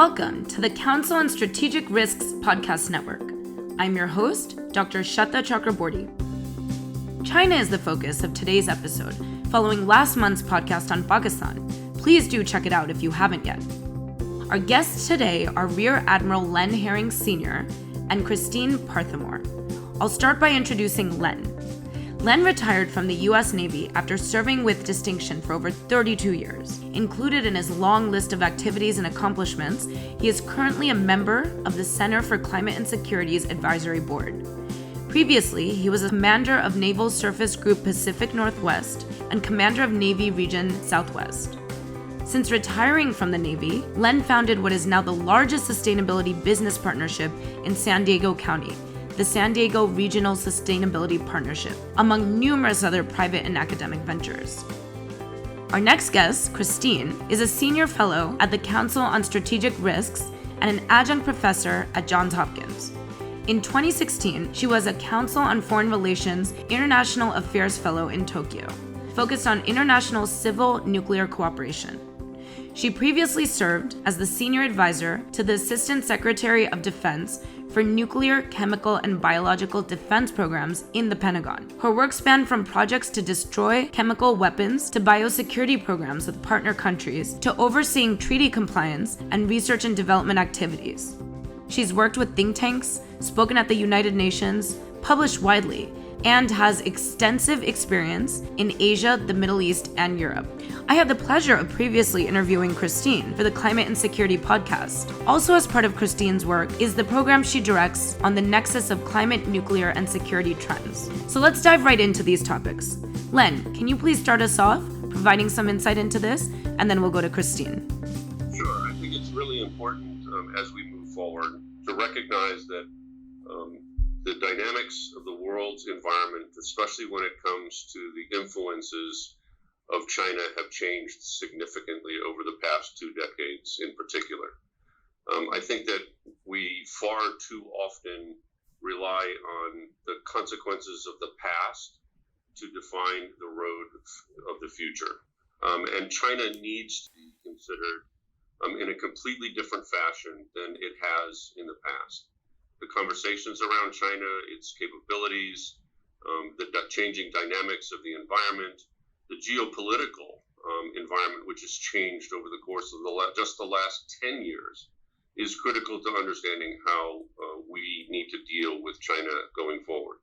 Welcome to the Council on Strategic Risks podcast network. I'm your host, Dr. Sweta Chakraborty. China is the focus of today's episode, following last month's podcast on Pakistan. Please do check it out if you haven't yet. Our guests today are Rear Admiral Len Hering Sr. and Christine Parthemore. I'll start by introducing Len. Len retired from the US Navy after serving with distinction for over 32 years. Included in his long list of activities and accomplishments, he is currently a member of the Center for Climate and Security's Advisory Board. Previously, he was a commander of Naval Surface Group Pacific Northwest and commander of Navy Region Southwest. Since retiring from the Navy, Len founded what is now the largest sustainability business partnership in San Diego County, the San Diego Regional Sustainability Partnership, among numerous other private and academic ventures. Our next guest, Christine, is a senior fellow at the Council on Strategic Risks and an adjunct professor at Johns Hopkins. In 2016, she was a Council on Foreign Relations International Affairs Fellow in Tokyo, focused on international civil nuclear cooperation. She previously served as the senior advisor to the Assistant Secretary of Defense for nuclear, chemical, and biological defense programs in the Pentagon. Her work spanned from projects to destroy chemical weapons to biosecurity programs with partner countries to overseeing treaty compliance and research and development activities. She's worked with think tanks, spoken at the United Nations, published widely, and has extensive experience in Asia, the Middle East, and Europe. I had the pleasure of previously interviewing Christine for the Climate and Security podcast. Also as part of Christine's work is the program she directs on the nexus of climate, nuclear, and security trends. So let's dive right into these topics. Len, can you please start us off, providing some insight into this, and then we'll go to Christine. Sure. I think it's really important as we move forward to recognize that the dynamics of the world's environment, especially when it comes to the influences of China, have changed significantly over the past 2 decades in particular. I think that we far too often rely on the consequences of the past to define the road of the future. And China needs to be considered in a completely different fashion than it has in the past. The conversations around China, its capabilities, the changing dynamics of the environment, the geopolitical environment, which has changed over the course of just the last 10 years, is critical to understanding how we need to deal with China going forward.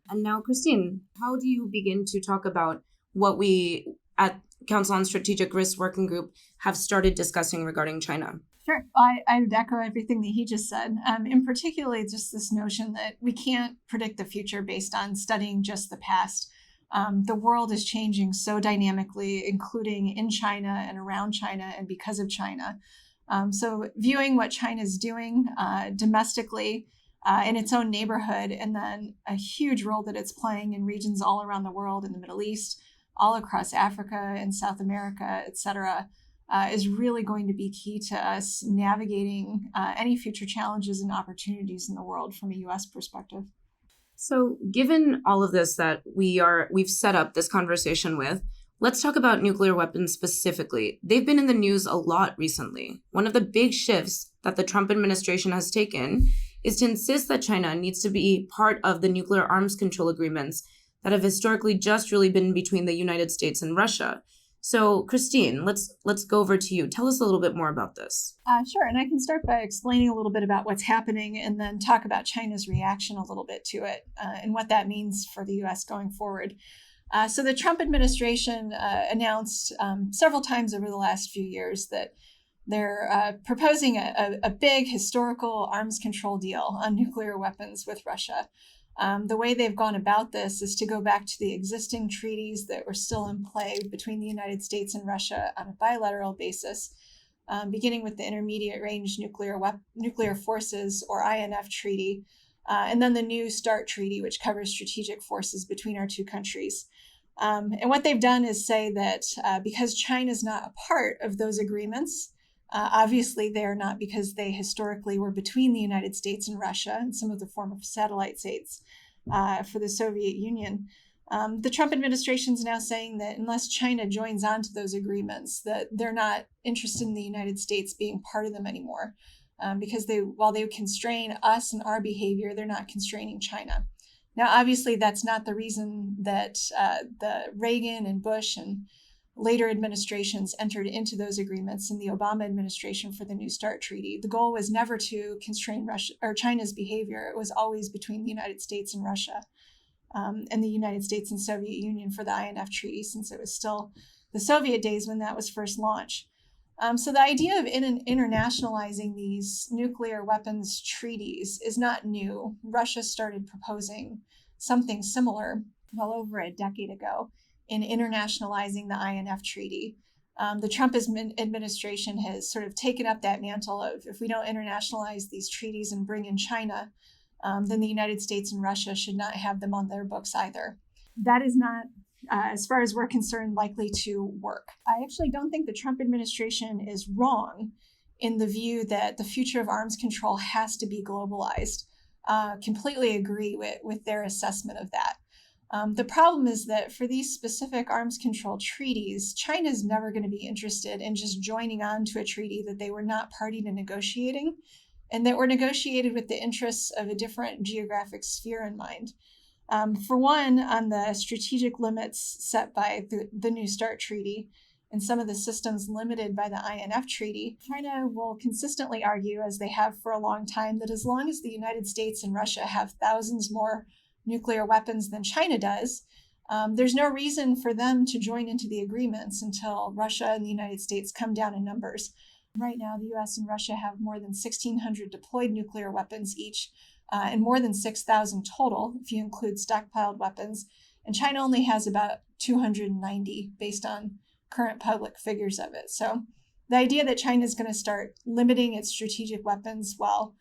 And now, Christine, how do you begin to talk about what we at Council on Strategic Risk Working Group have started discussing regarding China? Sure. I would echo everything that he just said. In particular, just this notion that we can't predict the future based on studying just the past. The world is changing so dynamically, including in China and around China and because of China. So viewing what China is doing domestically in its own neighborhood, and then a huge role that it's playing in regions all around the world, in the Middle East, all across Africa and South America, et cetera, is really going to be key to us navigating any future challenges and opportunities in the world from a U.S. perspective. So given all of this that we've set up this conversation with, let's talk about nuclear weapons specifically. They've been in the news a lot recently. One of the big shifts that the Trump administration has taken is to insist that China needs to be part of the nuclear arms control agreements that have historically just really been between the United States and Russia. So, Christine, let's go over to you. Tell us a little bit more about this. Sure. And I can start by explaining a little bit about what's happening and then talk about China's reaction a little bit to it and what that means for the U.S. going forward. So the Trump administration announced several times over the last few years that they're proposing a big historical arms control deal on nuclear weapons with Russia. The way they've gone about this is to go back to the existing treaties that were still in play between the United States and Russia on a bilateral basis, beginning with the Intermediate Range Nuclear Forces, or INF Treaty, and then the New START Treaty, which covers strategic forces between our two countries. And what they've done is say that because China is not a part of those agreements, obviously they are not, because they historically were between the United States and Russia and some of the former satellite states for the Soviet Union. The Trump administration is now saying that unless China joins onto those agreements, that they're not interested in the United States being part of them anymore, because while they constrain us and our behavior, they're not constraining China. Now, obviously, that's not the reason that the Reagan and Bush and later administrations entered into those agreements in the Obama administration for the New START treaty. The goal was never to constrain Russia or China's behavior. It was always between the United States and Russia, and the United States and Soviet Union for the INF treaty, since it was still the Soviet days when that was first launched. So the idea of internationalizing these nuclear weapons treaties is not new. Russia started proposing something similar well over a decade ago in internationalizing the INF treaty. The Trump administration has sort of taken up that mantle of, if we don't internationalize these treaties and bring in China, then the United States and Russia should not have them on their books either. That is not, as far as we're concerned, likely to work. I actually don't think the Trump administration is wrong in the view that the future of arms control has to be globalized. Completely agree with their assessment of that. The problem is that for these specific arms control treaties, China is never going to be interested in just joining on to a treaty that they were not party to negotiating, and that were negotiated with the interests of a different geographic sphere in mind. For one, on the strategic limits set by the New START treaty and some of the systems limited by the INF treaty, China will consistently argue, as they have for a long time, that as long as the United States and Russia have thousands more nuclear weapons than China does, there's no reason for them to join into the agreements until Russia and the United States come down in numbers. Right now, the US and Russia have more than 1,600 deployed nuclear weapons each, and more than 6,000 total, if you include stockpiled weapons. And China only has about 290 based on current public figures of it. So the idea that China is going to start limiting its strategic weapons while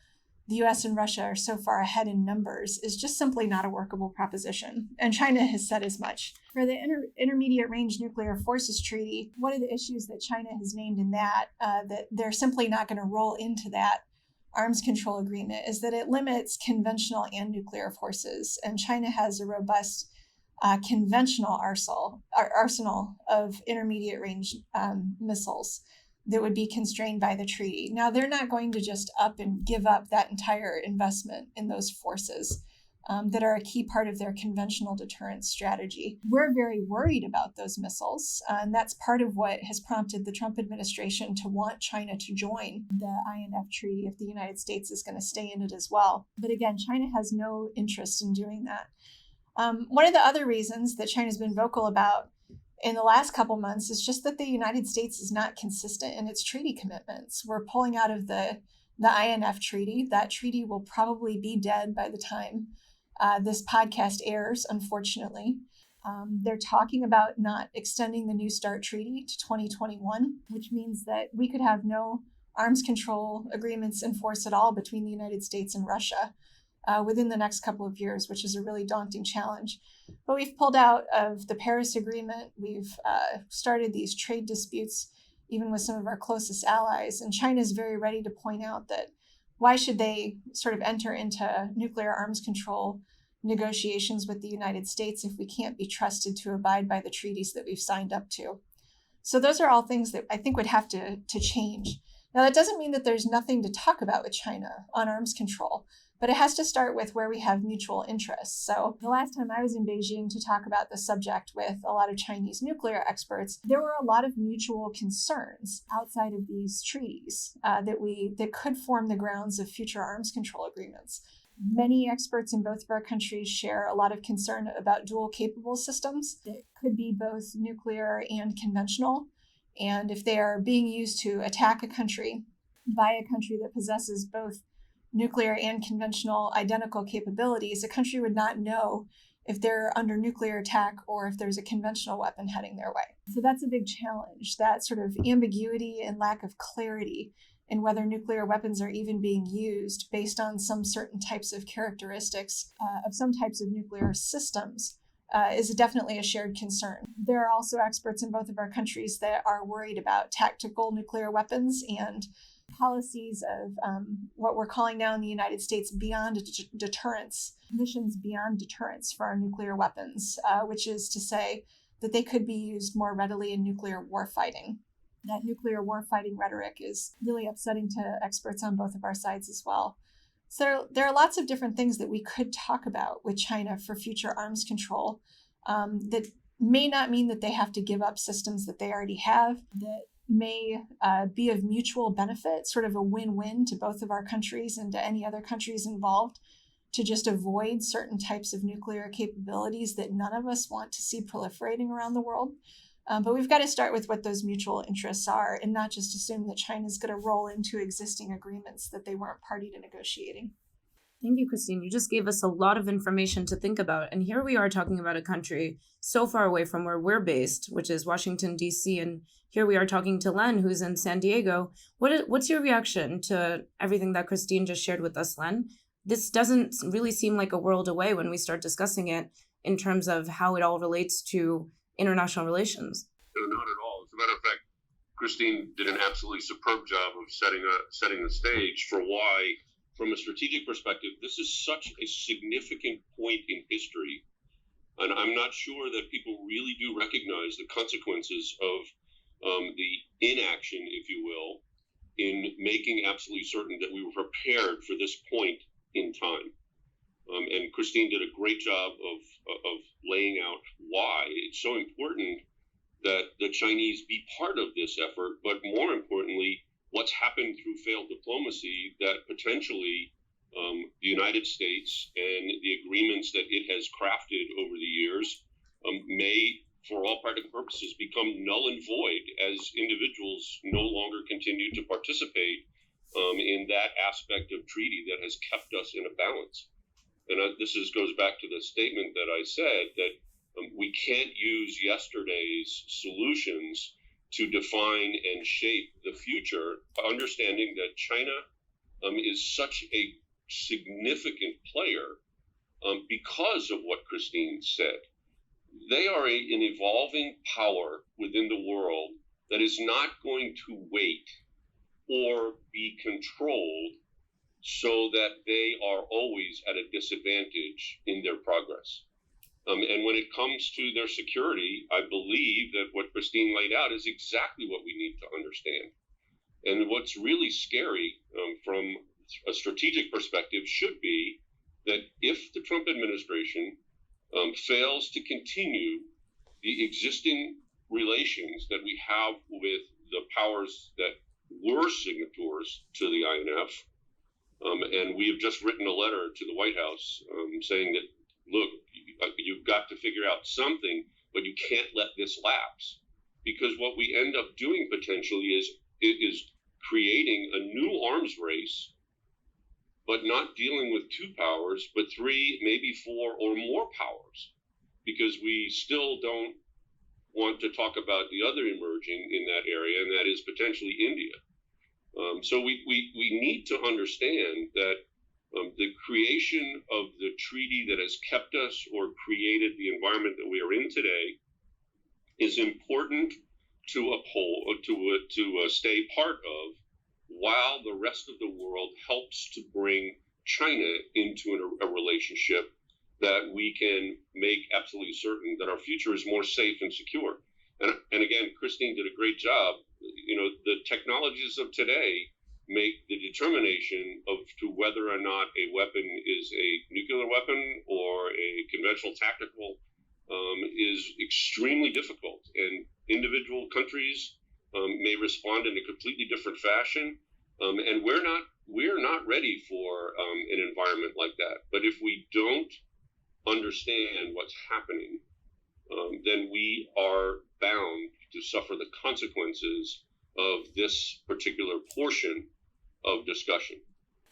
the US and Russia are so far ahead in numbers is just simply not a workable proposition. And China has said as much. For the Intermediate Range Nuclear Forces Treaty, one of the issues that China has named in that they're simply not going to roll into that arms control agreement is that it limits conventional and nuclear forces. And China has a robust conventional arsenal of intermediate range missiles that would be constrained by the treaty. Now, they're not going to just up and give up that entire investment in those forces that are a key part of their conventional deterrence strategy. We're very worried about those missiles, and that's part of what has prompted the Trump administration to want China to join the INF treaty if the United States is going to stay in it as well. But again, China has no interest in doing that. One of the other reasons that China's been vocal about in the last couple months is just that the United States is not consistent in its treaty commitments. We're pulling out of the INF treaty. That treaty will probably be dead by the time this podcast airs, unfortunately. They're talking about not extending the New START treaty to 2021, which means that we could have no arms control agreements in force at all between the United States and Russia within the next couple of years, which is a really daunting challenge. But we've pulled out of the Paris Agreement. We've started these trade disputes, even with some of our closest allies. And China is very ready to point out that why should they sort of enter into nuclear arms control negotiations with the United States if we can't be trusted to abide by the treaties that we've signed up to? So those are all things that I think would have to change. Now, that doesn't mean that there's nothing to talk about with China on arms control, but it has to start with where we have mutual interests. So the last time I was in Beijing to talk about the subject with a lot of Chinese nuclear experts, there were a lot of mutual concerns outside of these treaties that could form the grounds of future arms control agreements. Many experts in both of our countries share a lot of concern about dual capable systems that could be both nuclear and conventional. And if they are being used to attack a country by a country that possesses both nuclear and conventional identical capabilities, a country would not know if they're under nuclear attack or if there's a conventional weapon heading their way. So that's a big challenge, that sort of ambiguity and lack of clarity in whether nuclear weapons are even being used based on some certain types of characteristics of some types of nuclear systems is definitely a shared concern. There are also experts in both of our countries that are worried about tactical nuclear weapons and policies of what we're calling now in the United States beyond deterrence, missions beyond deterrence for our nuclear weapons, which is to say that they could be used more readily in nuclear warfighting. That nuclear warfighting rhetoric is really upsetting to experts on both of our sides as well. So there are lots of different things that we could talk about with China for future arms control that may not mean that they have to give up systems that they already have, that may be of mutual benefit, sort of a win-win to both of our countries and to any other countries involved, to just avoid certain types of nuclear capabilities that none of us want to see proliferating around the world. But we've got to start with what those mutual interests are and not just assume that China's going to roll into existing agreements that they weren't party to negotiating. Thank you, Christine. You just gave us a lot of information to think about. And here we are talking about a country so far away from where we're based, which is Washington, D.C. And here we are talking to Len, who's in San Diego. What's your reaction to everything that Christine just shared with us, Len? This doesn't really seem like a world away when we start discussing it in terms of how it all relates to international relations. No, not at all. As a matter of fact, Christine did an absolutely superb job of setting the stage for why, from a strategic perspective, this is such a significant point in history. And I'm not sure that people really do recognize the consequences of the inaction, if you will, in making absolutely certain that we were prepared for this point in time. And Christine did a great job of laying out why it's so important that the Chinese be part of this effort, but more importantly, what's happened through failed diplomacy that potentially the United States and the agreements that it has crafted over the years may, for all practical purposes, become null and void as individuals no longer continue to participate in that aspect of treaty that has kept us in a balance. And this goes back to the statement that I said that we can't use yesterday's solutions to define and shape the future, understanding that China is such a significant player because of what Christine said. They are an evolving power within the world that is not going to wait or be controlled so that they are always at a disadvantage in their progress. And when it comes to their security, I believe that what Christine laid out is exactly what we need to understand. And what's really scary from a strategic perspective should be that if the Trump administration fails to continue the existing relations that we have with the powers that were signatories to the INF, and we have just written a letter to the White House saying that, look, you've got to figure out something, but you can't let this lapse. Because what we end up doing potentially is creating a new arms race, but not dealing with two powers, but three, maybe four or more powers. Because we still don't want to talk about the other emerging in that area, and that is potentially India. So we need to understand that the creation of the treaty that has kept us or created the environment that we are in today is important to uphold, to stay part of, while the rest of the world helps to bring China into a relationship that we can make absolutely certain that our future is more safe and secure. And again, Christine did a great job. You know, the technologies of today make the determination of to whether or not a weapon is a nuclear weapon or a conventional tactical is extremely difficult. And individual countries may respond in a completely different fashion. And we're not ready for an environment like that. But if we don't understand what's happening, then we are bound to suffer the consequences of this particular portion of discussion.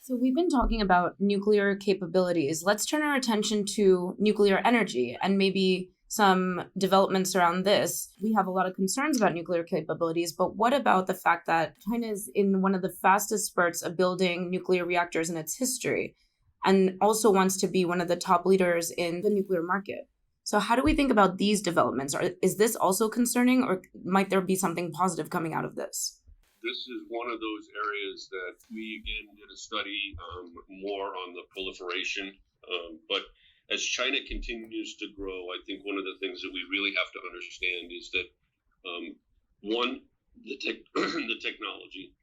So we've been talking about nuclear capabilities. Let's turn our attention to nuclear energy and maybe some developments around this. We have a lot of concerns about nuclear capabilities, but what about the fact that China is in one of the fastest spurts of building nuclear reactors in its history and also wants to be one of the top leaders in the nuclear market? So how do we think about these developments? Is this also concerning, or might there be something positive coming out of this? This is one of those areas that we again did a study more on the proliferation. But as China continues to grow, I think one of the things that we really have to understand is that one, the technology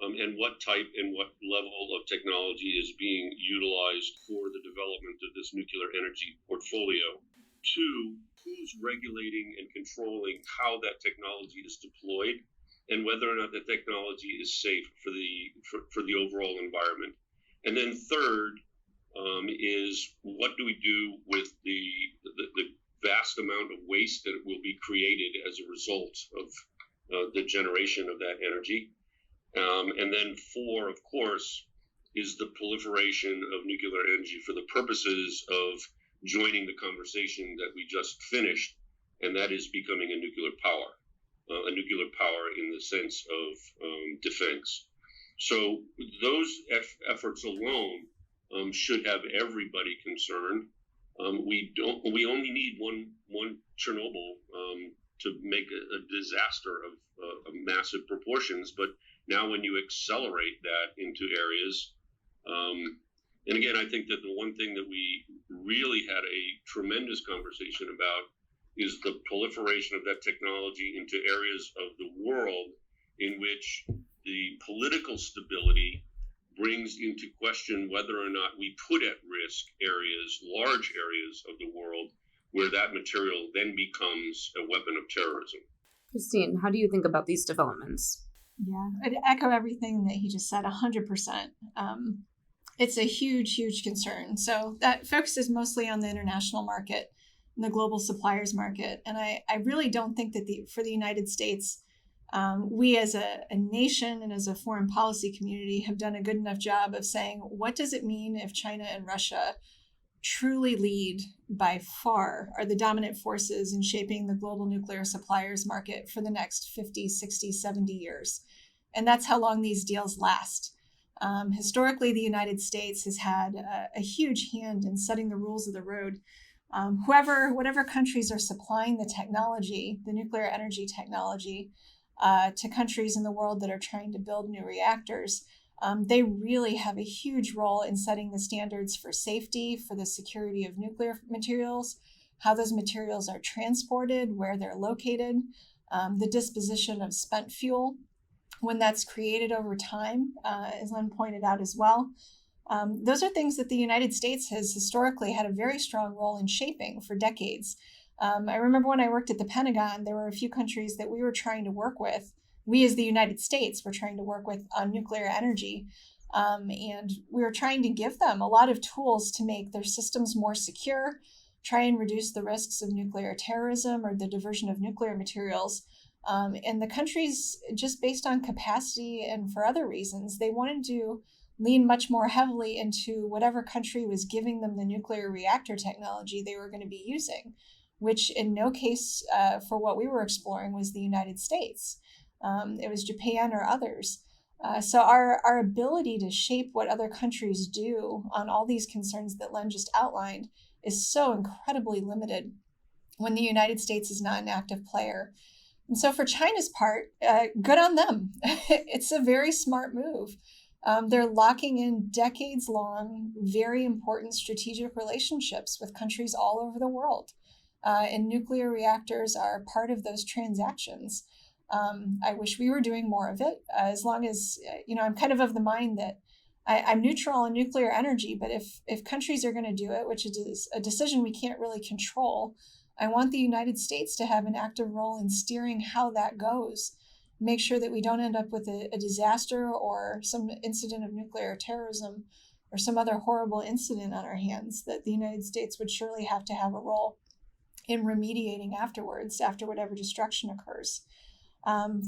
and what type and what level of technology is being utilized for the development of this nuclear energy portfolio. Two, who's regulating and controlling how that technology is deployed, and whether or not the technology is safe for the overall environment. And then third is what do we do with the vast amount of waste that will be created as a result of the generation of that energy. And then four, of course, is the proliferation of nuclear energy for the purposes of joining the conversation that we just finished, and that is becoming a nuclear power in the sense of defense. So those efforts alone should have everybody concerned. We only need one Chernobyl to make a disaster of massive proportions, but now when you accelerate that into areas, and again, I think that the one thing that we really had a tremendous conversation about is the proliferation of that technology into areas of the world in which the political stability brings into question whether or not we put at risk large areas of the world where that material then becomes a weapon of terrorism. Christine, how do you think about these developments? Yeah, I'd echo everything that he just said 100%. It's a huge, huge concern. So that focuses mostly on the international market and the global suppliers market. And I really don't think that for the United States, we as a nation and as a foreign policy community have done a good enough job of saying, what does it mean if China and Russia truly lead by far, are the dominant forces in shaping the global nuclear suppliers market for the next 50, 60, 70 years? And that's how long these deals last. Historically, the United States has had a huge hand in setting the rules of the road. Whatever countries are supplying the technology, the nuclear energy technology, to countries in the world that are trying to build new reactors, they really have a huge role in setting the standards for safety, for the security of nuclear materials, how those materials are transported, where they're located, the disposition of spent fuel when that's created over time, as Len pointed out as well. Those are things that the United States has historically had a very strong role in shaping for decades. I remember when I worked at the Pentagon, there were a few countries that we were trying to work with. We as the United States were trying to work with on nuclear energy. And we were trying to give them a lot of tools to make their systems more secure, try and reduce the risks of nuclear terrorism or the diversion of nuclear materials. And the countries, just based on capacity and for other reasons, they wanted to lean much more heavily into whatever country was giving them the nuclear reactor technology they were going to be using, which in no case for what we were exploring was the United States. It was Japan or others. So our ability to shape what other countries do on all these concerns that Len just outlined is so incredibly limited when the United States is not an active player. And so for China's part, good on them. It's a very smart move. They're locking in decades-long, very important strategic relationships with countries all over the world. And nuclear reactors are part of those transactions. I wish we were doing more of it, as long as, I'm kind of the mind that I'm neutral on nuclear energy, but if countries are going to do it, which is a decision we can't really control, I want the United States to have an active role in steering how that goes. Make sure that we don't end up with a disaster or some incident of nuclear terrorism or some other horrible incident on our hands, that the United States would surely have to have a role in remediating afterwards, after whatever destruction occurs.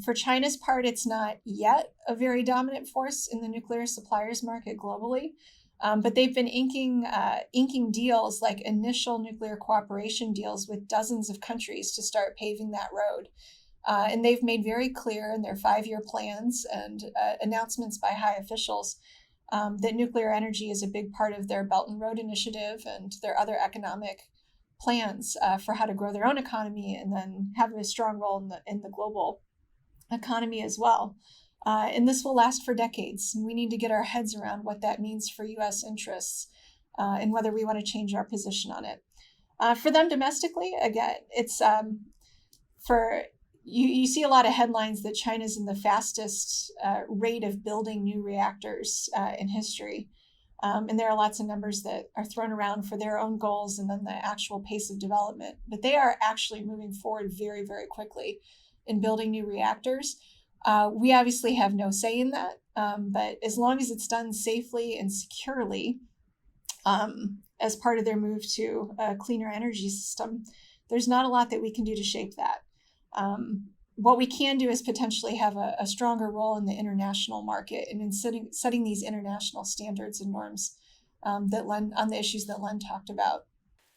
For China's part, it's not yet a very dominant force in the nuclear suppliers market globally, but they've been inking deals, like initial nuclear cooperation deals with dozens of countries to start paving that road. And they've made very clear in their 5-year plans and announcements by high officials that nuclear energy is a big part of their Belt and Road Initiative and their other economic plans for how to grow their own economy and then have a strong role in the global economy as well. And this will last for decades. And we need to get our heads around what that means for U.S. interests and whether we want to change our position on it. For them domestically, again, it's you see a lot of headlines that China's in the fastest rate of building new reactors in history. And there are lots of numbers that are thrown around for their own goals and then the actual pace of development. But they are actually moving forward very, very quickly in building new reactors. We obviously have no say in that, but as long as it's done safely and securely as part of their move to a cleaner energy system, there's not a lot that we can do to shape that. What we can do is potentially have a stronger role in the international market and in setting these international standards and norms on the issues that Len talked about.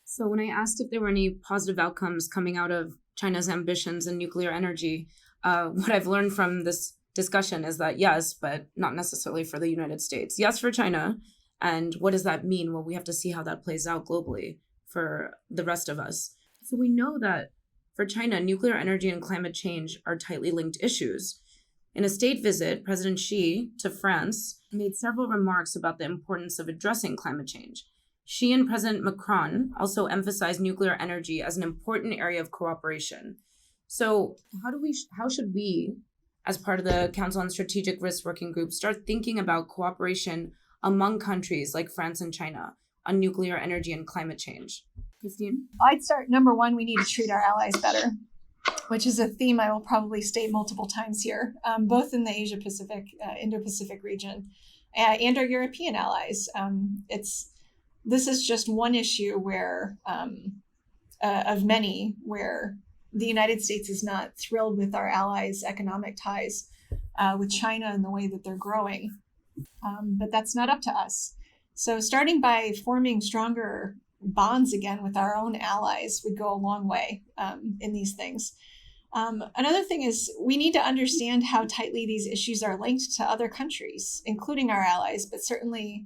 So when I asked if there were any positive outcomes coming out of China's ambitions in nuclear energy, what I've learned from this discussion is that yes, but not necessarily for the United States. Yes, for China. And what does that mean? Well, we have to see how that plays out globally for the rest of us. So we know that for China, nuclear energy and climate change are tightly linked issues. In a state visit, President Xi to France made several remarks about the importance of addressing climate change. Xi and President Macron also emphasized nuclear energy as an important area of cooperation. So how should we, as part of the Council on Strategic Risk Working Group, start thinking about cooperation among countries like France and China on nuclear energy and climate change? Christine? I'd start, number one, we need to treat our allies better, which is a theme I will probably state multiple times here, both in the Asia-Pacific, Indo-Pacific region and our European allies. This is just one issue where, of many, where the United States is not thrilled with our allies' economic ties with China and the way that they're growing. But that's not up to us. So starting by forming stronger bonds again with our own allies would go a long way in these things. Another thing is we need to understand how tightly these issues are linked to other countries, including our allies, but certainly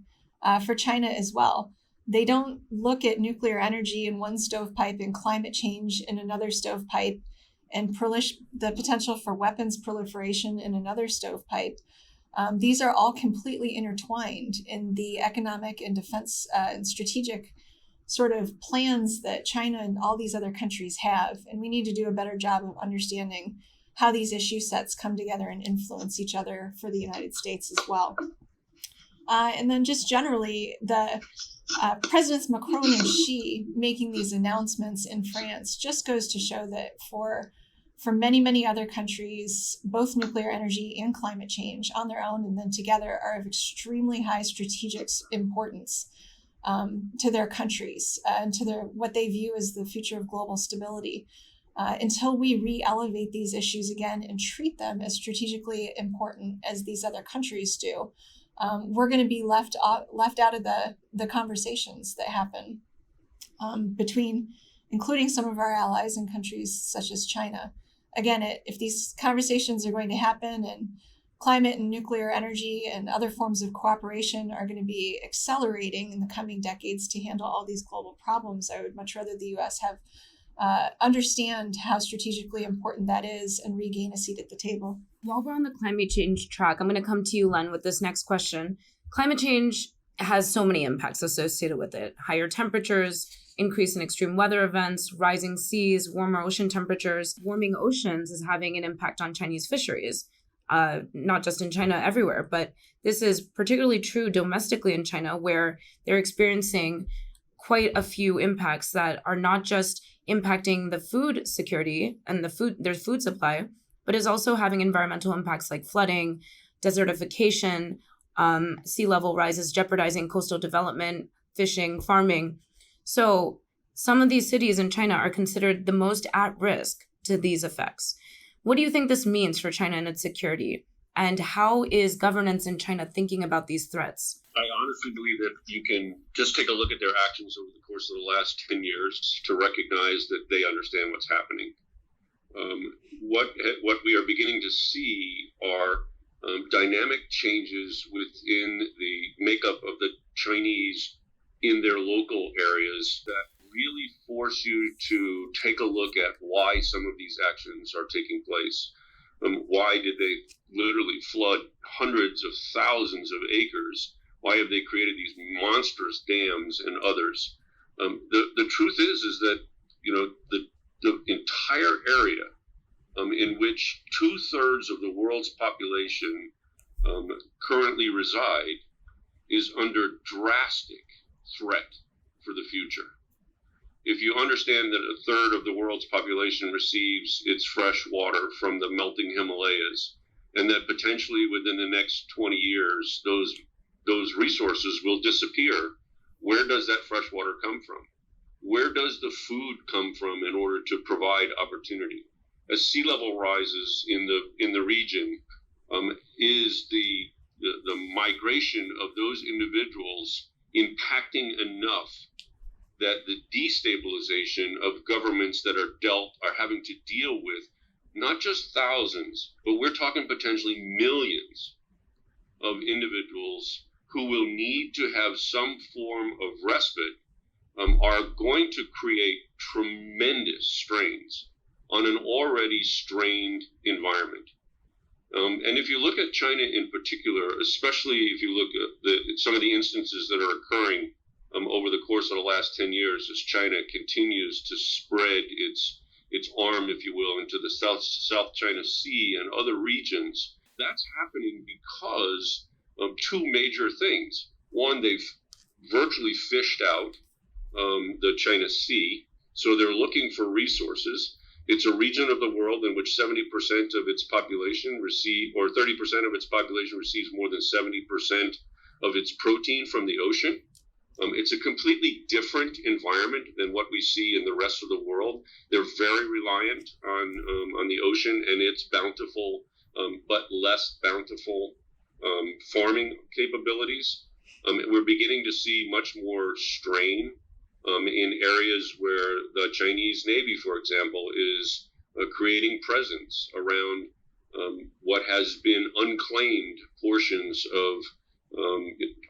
for China as well. They don't look at nuclear energy in one stovepipe and climate change in another stovepipe and the potential for weapons proliferation in another stovepipe. These are all completely intertwined in the economic and defense and strategic sort of plans that China and all these other countries have. And we need to do a better job of understanding how these issue sets come together and influence each other for the United States as well. And then just generally, the Presidents Macron and Xi making these announcements in France just goes to show that for many, many other countries, both nuclear energy and climate change on their own and then together are of extremely high strategic importance to their countries and to what they view as the future of global stability. Until we re-elevate these issues again and treat them as strategically important as these other countries do, we're going to be left out of the conversations that happen between, including some of our allies in countries such as China. Again, if these conversations are going to happen and climate and nuclear energy and other forms of cooperation are going to be accelerating in the coming decades to handle all these global problems, I would much rather the U.S. have understand how strategically important that is and regain a seat at the table. While we're on the climate change track, I'm going to come to you, Len, with this next question. Climate change has so many impacts associated with it. Higher temperatures, increase in extreme weather events, rising seas, warmer ocean temperatures. Warming oceans is having an impact on Chinese fisheries, not just in China, everywhere. But this is particularly true domestically in China, where they're experiencing quite a few impacts that are not just impacting the food security and their food supply, but is also having environmental impacts like flooding, desertification, sea level rises, jeopardizing coastal development, fishing, farming. So some of these cities in China are considered the most at risk to these effects. What do you think this means for China and its security? And how is governance in China thinking about these threats? I honestly believe that you can just take a look at their actions over the course of the last 10 years to recognize that they understand what's happening. What we are beginning to see are dynamic changes within the makeup of the Chinese in their local areas that really force you to take a look at why some of these actions are taking place. Why did they literally flood hundreds of thousands of acres? Why have they created these monstrous dams and others? The truth is that the entire area in which 2/3 of the world's population currently reside is under drastic threat for the future. If you understand that 1/3 of the world's population receives its fresh water from the melting Himalayas, and that potentially within the next 20 years, those resources will disappear, where does that fresh water come from? Where does the food come from in order to provide opportunity? As sea level rises in the region, is the migration of those individuals impacting enough that the destabilization of governments that are having to deal with not just thousands, but we're talking potentially millions of individuals who will need to have some form of respite, are going to create tremendous strains on an already strained environment. And if you look at China in particular, especially if you look at some of the instances that are occurring over the course of the last 10 years, as China continues to spread its arm, if you will, into the South China Sea and other regions, that's happening because of two major things. One, they've virtually fished out the China Sea, so they're looking for resources. It's a region of the world in which 70% of its population or 30% of its population receives more than 70% of its protein from the ocean. It's a completely different environment than what we see in the rest of the world. They're very reliant on the ocean and its bountiful, but less bountiful farming capabilities. We're beginning to see much more strain in areas where the Chinese Navy, for example, is creating presence around what has been unclaimed portions of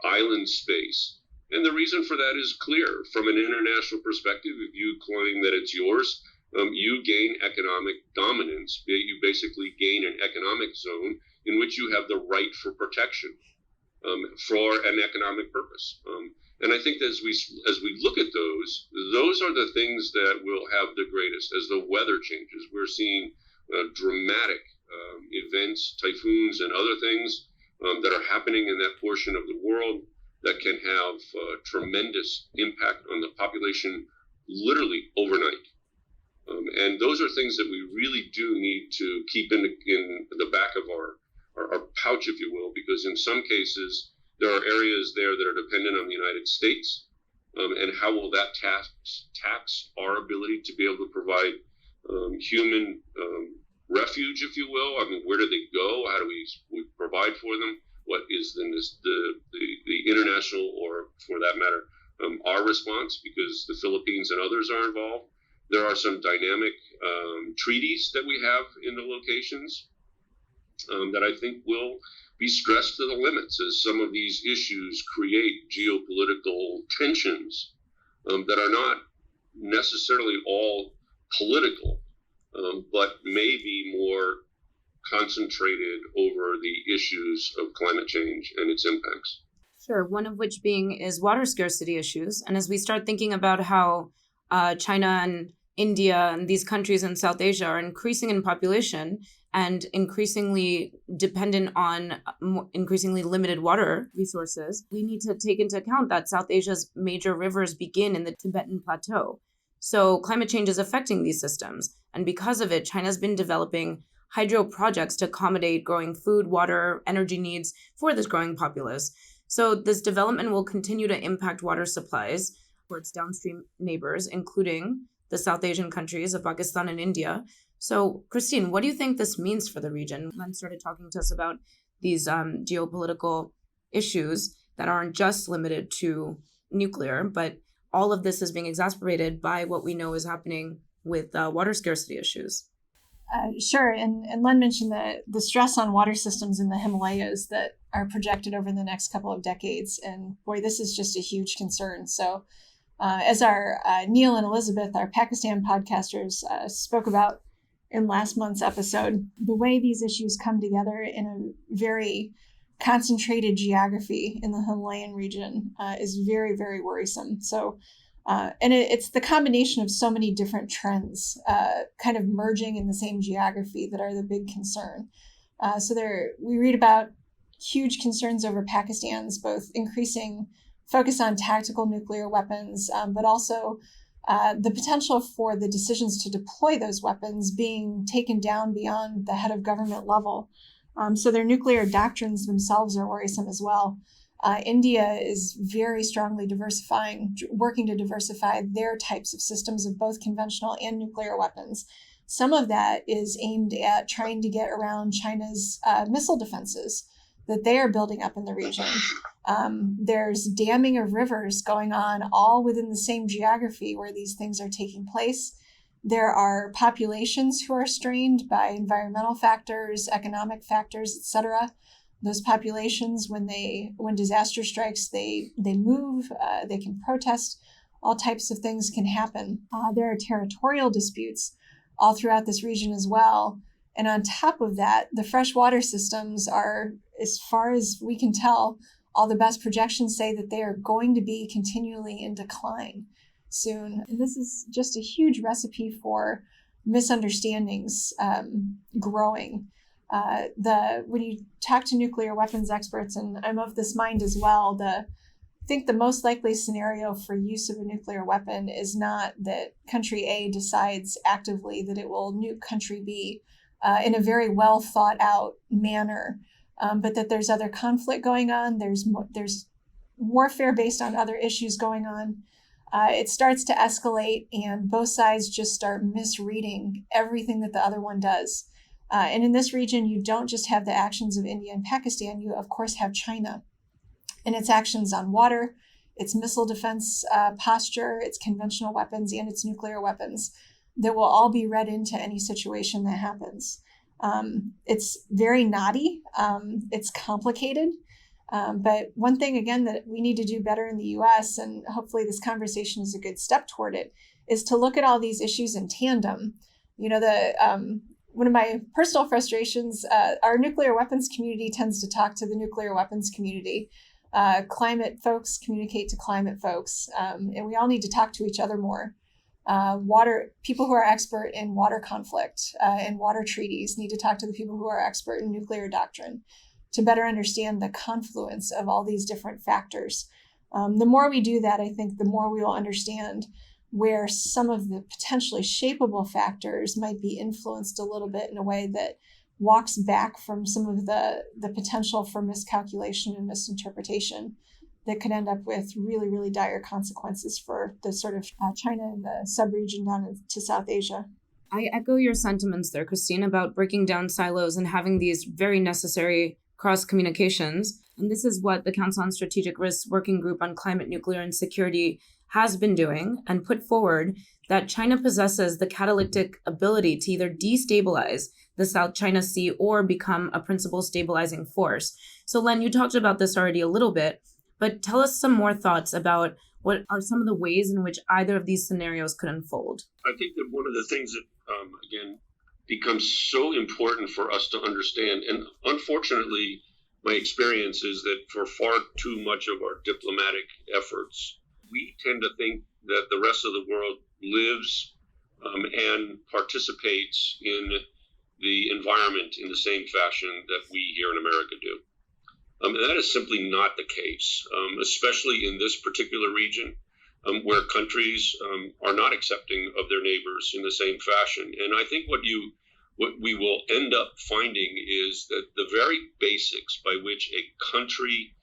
island space. And the reason for that is clear. From an international perspective, if you claim that it's yours, you gain economic dominance. You basically gain an economic zone in which you have the right for protection for an economic purpose. And I think as we look at those are the things that will have the greatest. As the weather changes, we're seeing dramatic events, typhoons and other things that are happening in that portion of the world that can have tremendous impact on the population literally overnight. And those are things that we really do need to keep in the back of our pouch, if you will, because in some cases, there are areas there that are dependent on the United States. And how will that tax our ability to be able to provide human refuge, if you will? I mean, where do they go? How do we provide for them? What is then the international, or for that matter, our response, because the Philippines and others are involved? There are some dynamic treaties that we have in the locations that I think will be stressed to the limits as some of these issues create geopolitical tensions that are not necessarily all political, but may be more concentrated over the issues of climate change and its impacts. Sure, one of which is water scarcity issues. And as we start thinking about how China and India and these countries in South Asia are increasing in population and increasingly dependent on increasingly limited water resources, we need to take into account that South Asia's major rivers begin in the Tibetan Plateau. So climate change is affecting these systems. And because of it, China's been developing hydro projects to accommodate growing food, water, energy needs for this growing populace. So this development will continue to impact water supplies for its downstream neighbors, including the South Asian countries of Pakistan and India. So, Christine, what do you think this means for the region? Len started talking to us about these geopolitical issues that aren't just limited to nuclear, but all of this is being exacerbated by what we know is happening with water scarcity issues. Sure. And Len mentioned the stress on water systems in the Himalayas that are projected over the next couple of decades. And boy, this is just a huge concern. So as our Neil and Elizabeth, our Pakistan podcasters, spoke about in last month's episode, the way these issues come together in a very concentrated geography in the Himalayan region is very, very worrisome. So, and it's the combination of so many different trends kind of merging in the same geography that are the big concern. We read about huge concerns over Pakistan's both increasing focus on tactical nuclear weapons, but also the potential for the decisions to deploy those weapons being taken down beyond the head of government level. So their nuclear doctrines themselves are worrisome as well. India is very strongly working to diversify their types of systems of both conventional and nuclear weapons. Some of that is aimed at trying to get around China's missile defenses that they are building up in the region. There's damming of rivers going on all within the same geography where these things are taking place. There are populations who are strained by environmental factors, economic factors, etc. Those populations, when disaster strikes, they move, they can protest, all types of things can happen. There are territorial disputes all throughout this region as well. And on top of that, the freshwater systems are, as far as we can tell, all the best projections say that they are going to be continually in decline soon. And this is just a huge recipe for misunderstandings growing. When you talk to nuclear weapons experts, and I'm of this mind as well, I think the most likely scenario for use of a nuclear weapon is not that country A decides actively that it will nuke country B in a very well thought out manner, but that there's other conflict going on. There's warfare based on other issues going on. It starts to escalate, and both sides just start misreading everything that the other one does. And in this region, you don't just have the actions of India and Pakistan. You, of course, have China and its actions on water, its missile defense posture, its conventional weapons, and its nuclear weapons that will all be read into any situation that happens. It's very knotty. It's complicated. But one thing, again, that we need to do better in the U.S., and hopefully this conversation is a good step toward it, is to look at all these issues in tandem. One of my personal frustrations, our nuclear weapons community tends to talk to the nuclear weapons community. Climate folks communicate to climate folks, and we all need to talk to each other more. People who are expert in water conflict and water treaties need to talk to the people who are expert in nuclear doctrine to better understand the confluence of all these different factors. The more we do that, I think the more we will understand where some of the potentially shapeable factors might be influenced a little bit in a way that walks back from some of the potential for miscalculation and misinterpretation that could end up with really, really dire consequences for the sort of China and the sub-region down to South Asia. I echo your sentiments there, Christine, about breaking down silos and having these very necessary cross-communications. And this is what the Council on Strategic Risks Working Group on Climate, Nuclear, and Security has been doing, and put forward that China possesses the catalytic ability to either destabilize the South China Sea or become a principal stabilizing force. So Len, you talked about this already a little bit, but tell us some more thoughts about what are some of the ways in which either of these scenarios could unfold. I think that one of the things that, again, becomes so important for us to understand, and unfortunately, my experience is that for far too much of our diplomatic efforts, we tend to think that the rest of the world lives and participates in the environment in the same fashion that we here in America do. And that is simply not the case, especially in this particular region where countries are not accepting of their neighbors in the same fashion. And I think what we will end up finding is that the very basics by which a country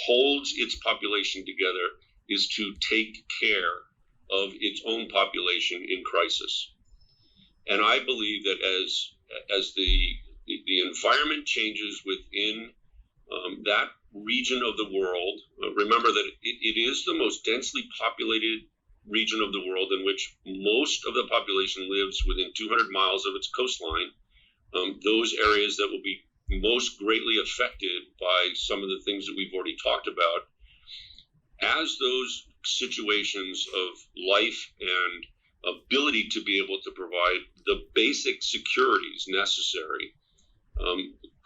holds its population together is to take care of its own population in crisis. And I believe that as the environment changes within that region of the world, remember that it is the most densely populated region of the world in which most of the population lives within 200 miles of its coastline. Those areas that will be most greatly affected by some of the things that we've already talked about. As those situations of life and ability to be able to provide the basic securities necessary,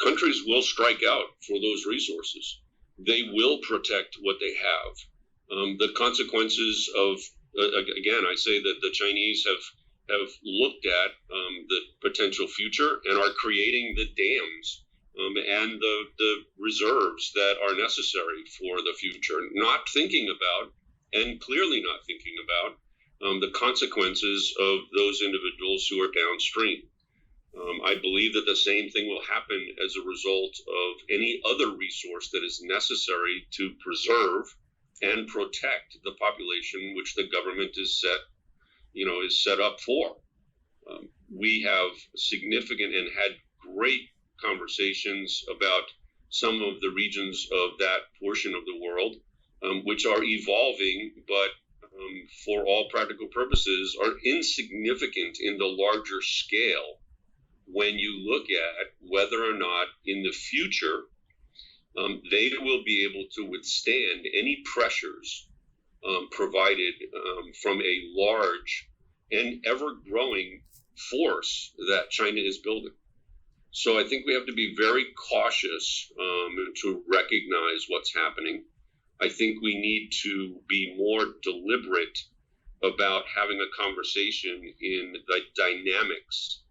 countries will strike out for those resources. They will protect what they have. The consequences of, again, I say that the Chinese have looked at the potential future and are creating the dams and the reserves that are necessary for the future, not thinking about, and clearly not thinking about, the consequences of those individuals who are downstream. I believe that the same thing will happen as a result of any other resource that is necessary to preserve and protect the population which the government is set up for. We have significant and had great conversations about some of the regions of that portion of the world, which are evolving, but for all practical purposes are insignificant in the larger scale when you look at whether or not in the future they will be able to withstand any pressures provided from a large and ever-growing force that China is building. So I think we have to be very cautious to recognize what's happening. I think we need to be more deliberate about having a conversation in the dynamics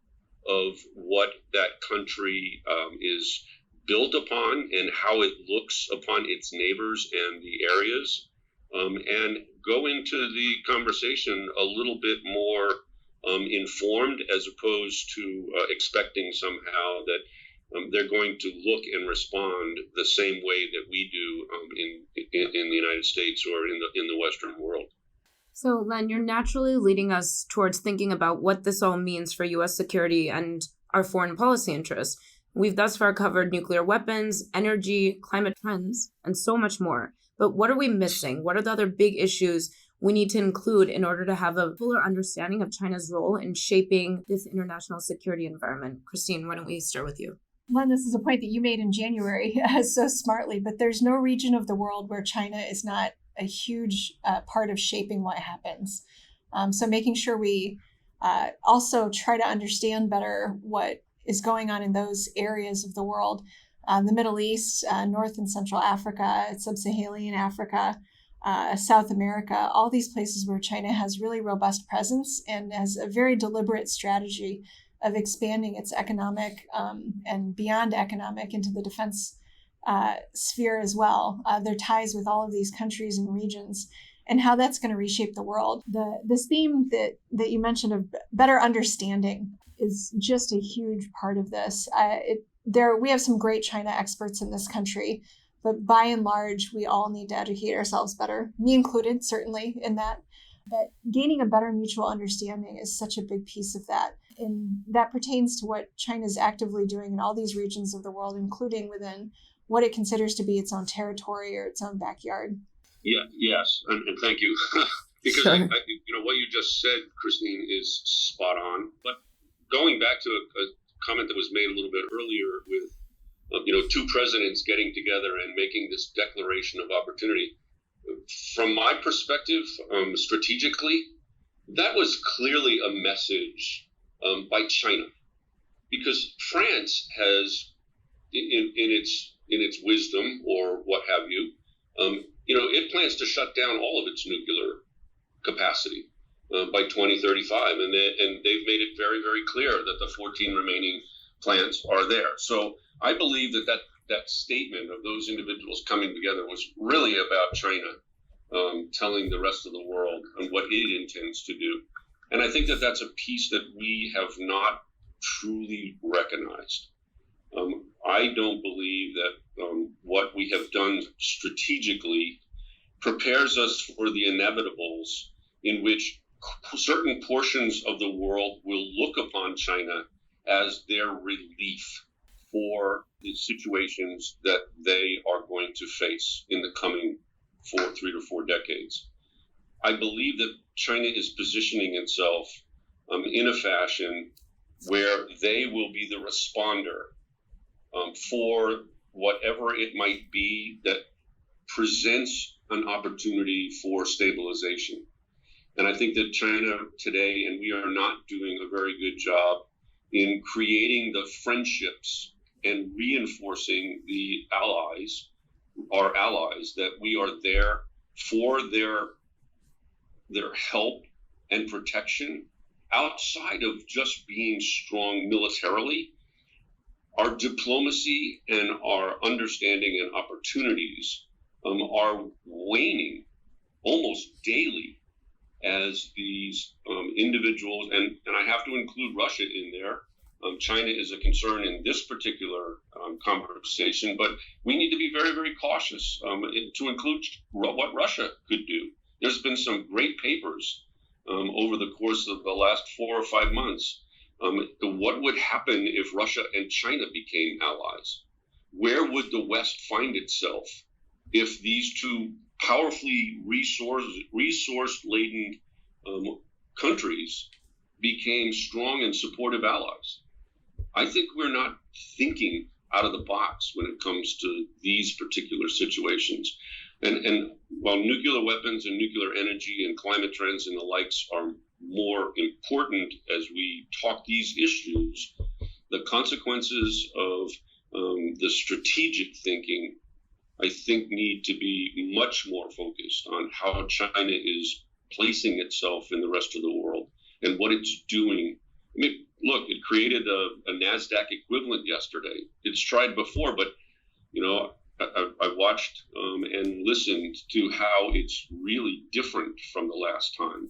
of what that country is built upon and how it looks upon its neighbors and the areas, and go into the conversation a little bit more informed, as opposed to expecting somehow that they're going to look and respond the same way that we do in the United States or in the Western world. So, Len, you're naturally leading us towards thinking about what this all means for U.S. security and our foreign policy interests. We've thus far covered nuclear weapons, energy, climate trends, and so much more. But what are we missing? What are the other big issues we need to include in order to have a fuller understanding of China's role in shaping this international security environment? Christine, why don't we start with you? Len, this is a point that you made in January so smartly, but there's no region of the world where China is not a huge part of shaping what happens. So making sure we also try to understand better what is going on in those areas of the world, the Middle East, North and Central Africa, Sub-Saharan Africa, South America, all these places where China has really robust presence and has a very deliberate strategy of expanding its economic and beyond economic into the defense sphere as well. Their ties with all of these countries and regions, and how that's going to reshape the world. This theme that you mentioned of better understanding is just a huge part of this. We have some great China experts in this country, but by and large, we all need to educate ourselves better, me included, certainly in that. But gaining a better mutual understanding is such a big piece of that. And that pertains to what China is actively doing in all these regions of the world, including within what it considers to be its own territory or its own backyard. Yeah, yes, and thank you. Because sure. What you just said, Christine, is spot on. But going back to a comment that was made a little bit earlier with two presidents getting together and making this declaration of opportunity, from my perspective, strategically, that was clearly a message by China, because France has, in its wisdom or what have you, it plans to shut down all of its nuclear capacity by 2035, and they've made it very, very clear that the 14 remaining plants are there. So I believe that statement of those individuals coming together was really about China telling the rest of the world what it intends to do. And I think that that's a piece that we have not truly recognized. I don't believe that what we have done strategically prepares us for the inevitables in which certain portions of the world will look upon China as their relief for the situations that they are going to face in the coming 3 to 4 decades. I believe that China is positioning itself in a fashion where they will be the responder for whatever it might be that presents an opportunity for stabilization. And I think that China today, and we are not doing a very good job in creating the friendships and reinforcing the allies, our allies, that we are there for their help and protection outside of just being strong militarily. Our diplomacy and our understanding and opportunities are waning almost daily as these individuals, and I have to include Russia in there. China is a concern in this particular conversation, but we need to be very, very cautious to include what Russia could do. There's been some great papers over the course of the last 4 or 5 months. What would happen if Russia and China became allies? Where would the West find itself if these two powerfully resource-laden countries became strong and supportive allies? I think we're not thinking out of the box when it comes to these particular situations. And while nuclear weapons and nuclear energy and climate trends and the likes are more important as we talk these issues, the consequences of the strategic thinking, I think, need to be much more focused on how China is placing itself in the rest of the world and what it's doing. I mean, look, it created a NASDAQ equivalent yesterday. It's tried before, but, you know, I watched and listened to how it's really different from the last time.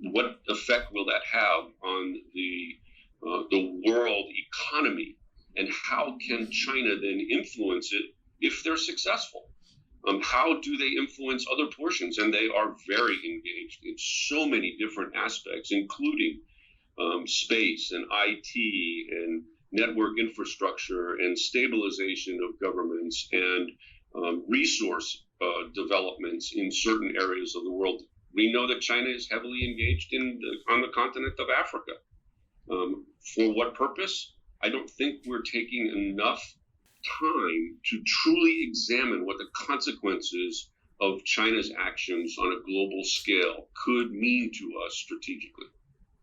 What effect will that have on the world economy, and how can China then influence it if they're successful? How do they influence other portions? And they are very engaged in so many different aspects, including space and IT and network infrastructure and stabilization of governments and resource developments in certain areas of the world. We know that China is heavily engaged on the continent of Africa. For what purpose? I don't think we're taking enough time to truly examine what the consequences of China's actions on a global scale could mean to us strategically.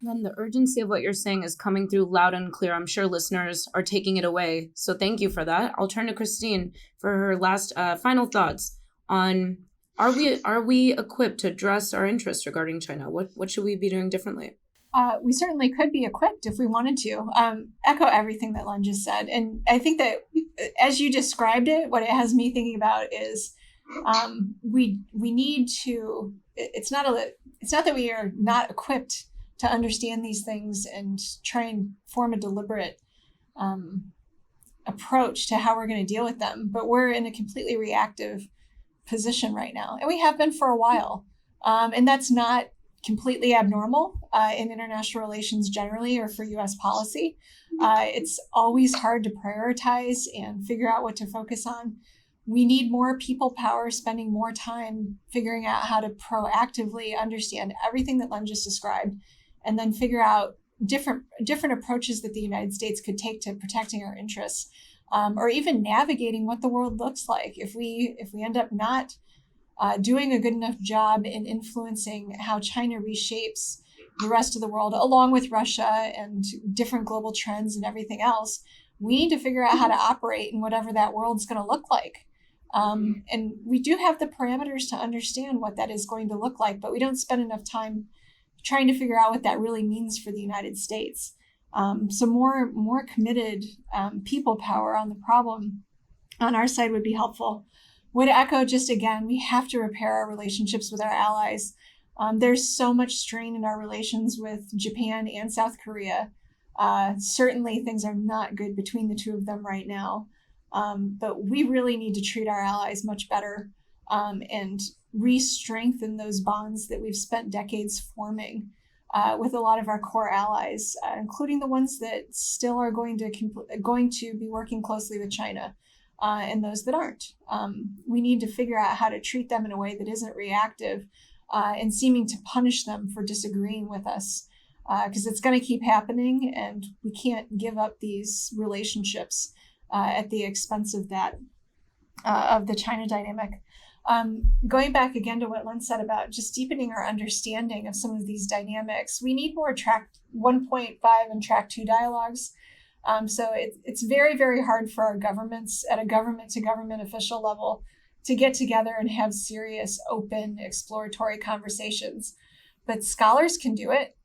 Then the urgency of what you're saying is coming through loud and clear. I'm sure listeners are taking it away. So thank you for that. I'll turn to Christine for her last final thoughts on are we equipped to address our interests regarding China? What should we be doing differently? We certainly could be equipped if we wanted to. Echo everything that Len just said. And I think that as you described it, what it has me thinking about is we need to, it's not that we are not equipped to understand these things and try and form a deliberate approach to how we're going to deal with them. But we're in a completely reactive position right now. And we have been for a while. And that's not completely abnormal in international relations generally or for U.S. policy. It's always hard to prioritize and figure out what to focus on. We need more people power, spending more time figuring out how to proactively understand everything that Len just described, and then figure out different approaches that the United States could take to protecting our interests, or even navigating what the world looks like. If we end up not doing a good enough job in influencing how China reshapes the rest of the world, along with Russia and different global trends and everything else, we need to figure out how to operate in whatever that world's going to look like. And we do have the parameters to understand what that is going to look like, but we don't spend enough time trying to figure out what that really means for the United States. So more committed people power on the problem on our side would be helpful. Would echo just again, we have to repair our relationships with our allies. There's so much strain in our relations with Japan and South Korea. Certainly things are not good between the two of them right now. But we really need to treat our allies much better and re-strengthen those bonds that we've spent decades forming with a lot of our core allies, including the ones that still are going to be working closely with China. And those that aren't. We need to figure out how to treat them in a way that isn't reactive and seeming to punish them for disagreeing with us, because it's going to keep happening, and we can't give up these relationships at the expense of that, of the China dynamic. Going back again to what Len said about just deepening our understanding of some of these dynamics, we need more track 1.5 and track 2 dialogues. So it's very, very hard for our governments at a government to government official level to get together and have serious, open, exploratory conversations. But scholars can do it.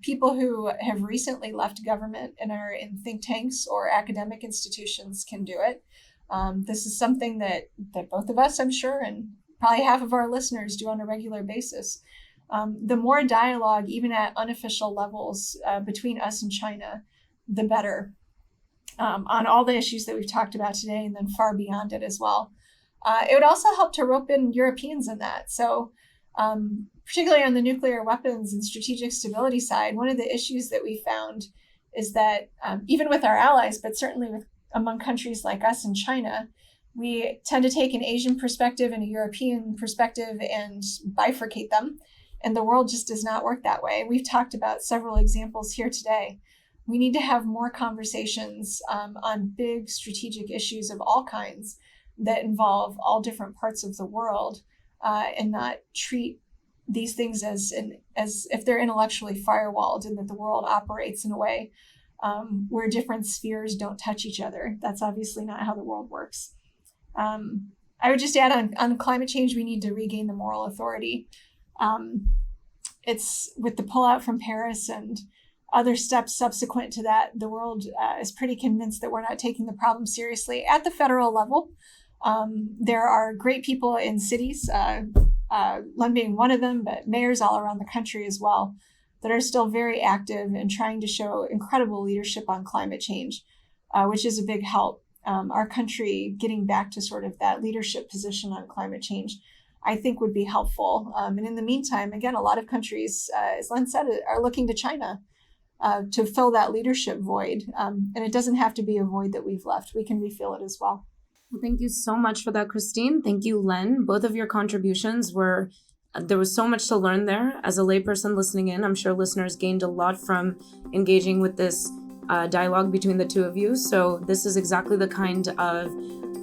People who have recently left government and are in think tanks or academic institutions can do it. This is something that both of us, I'm sure, and probably half of our listeners do on a regular basis. The more dialogue, even at unofficial levels, between us and China, the better, on all the issues that we've talked about today and then far beyond it as well. It would also help to rope in Europeans in that. So particularly on the nuclear weapons and strategic stability side, one of the issues that we found is that even with our allies, but certainly among countries like us and China, we tend to take an Asian perspective and a European perspective and bifurcate them. And the world just does not work that way. We've talked about several examples here today. We need to have more conversations on big strategic issues of all kinds that involve all different parts of the world, and not treat these things as if they're intellectually firewalled and that the world operates in a way where different spheres don't touch each other. That's obviously not how the world works. I would just add on climate change, we need to regain the moral authority. It's with the pullout from Paris and other steps subsequent to that, the world is pretty convinced that we're not taking the problem seriously at the federal level. There are great people in cities, Len being one of them, but mayors all around the country as well, that are still very active and trying to show incredible leadership on climate change, which is a big help. Our country getting back to sort of that leadership position on climate change, I think would be helpful. And in the meantime, again, a lot of countries, as Len said, are looking to China to fill that leadership void. And it doesn't have to be a void that we've left. We can refill it as well. Well, thank you so much for that, Christine. Thank you, Len. Both of your contributions there was so much to learn there. As a layperson listening in, I'm sure listeners gained a lot from engaging with this dialogue between the two of you. So this is exactly the kind of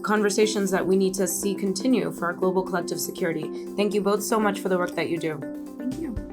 conversations that we need to see continue for our global collective security. Thank you both so much for the work that you do. Thank you.